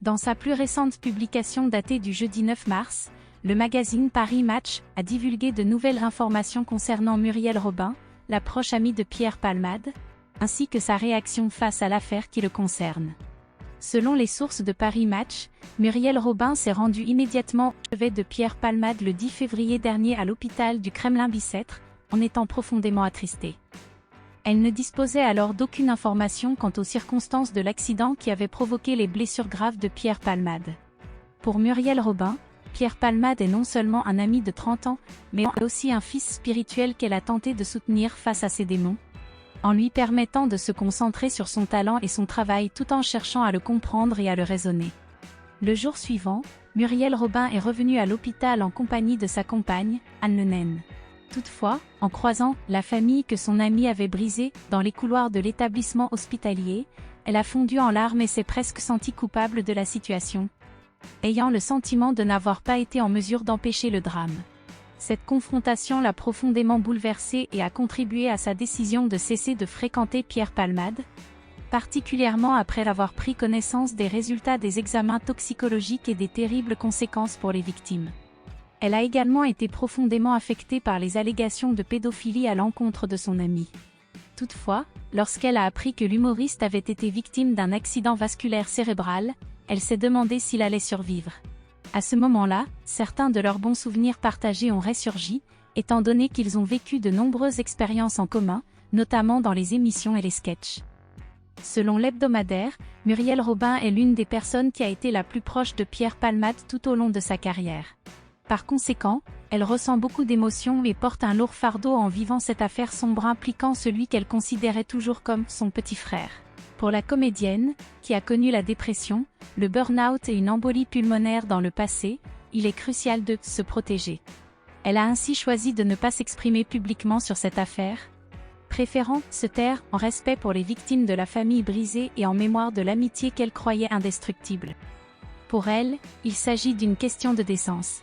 Dans sa plus récente publication datée du jeudi 9 mars, le magazine Paris Match a divulgué de nouvelles informations concernant Muriel Robin, la proche amie de Pierre Palmade, ainsi que sa réaction face à l'affaire qui le concerne. Selon les sources de Paris Match, Muriel Robin s'est rendue immédiatement au chevet de Pierre Palmade le 10 février dernier à l'hôpital du Kremlin-Bicêtre, en étant profondément attristée. Elle ne disposait alors d'aucune information quant aux circonstances de l'accident qui avait provoqué les blessures graves de Pierre Palmade. Pour Muriel Robin, Pierre Palmade est non seulement un ami de 30 ans, mais aussi un fils spirituel qu'elle a tenté de soutenir face à ses démons, en lui permettant de se concentrer sur son talent et son travail tout en cherchant à le comprendre et à le raisonner. Le jour suivant, Muriel Robin est revenue à l'hôpital en compagnie de sa compagne, Anne Le Naine. Toutefois, en croisant la famille que son amie avait brisée dans les couloirs de l'établissement hospitalier, elle a fondu en larmes et s'est presque sentie coupable de la situation, ayant le sentiment de n'avoir pas été en mesure d'empêcher le drame. Cette confrontation l'a profondément bouleversée et a contribué à sa décision de cesser de fréquenter Pierre Palmade, particulièrement après avoir pris connaissance des résultats des examens toxicologiques et des terribles conséquences pour les victimes. Elle a également été profondément affectée par les allégations de pédophilie à l'encontre de son amie. Toutefois, lorsqu'elle a appris que l'humoriste avait été victime d'un accident vasculaire cérébral, elle s'est demandé s'il allait survivre. À ce moment-là, certains de leurs bons souvenirs partagés ont ressurgi, étant donné qu'ils ont vécu de nombreuses expériences en commun, notamment dans les émissions et les sketchs. Selon l'hebdomadaire, Muriel Robin est l'une des personnes qui a été la plus proche de Pierre Palmade tout au long de sa carrière. Par conséquent, elle ressent beaucoup d'émotions et porte un lourd fardeau en vivant cette affaire sombre impliquant celui qu'elle considérait toujours comme son petit frère. Pour la comédienne, qui a connu la dépression, le burn-out et une embolie pulmonaire dans le passé, il est crucial de se protéger. Elle a ainsi choisi de ne pas s'exprimer publiquement sur cette affaire, préférant se taire en respect pour les victimes de la famille brisée et en mémoire de l'amitié qu'elle croyait indestructible. Pour elle, il s'agit d'une question de décence.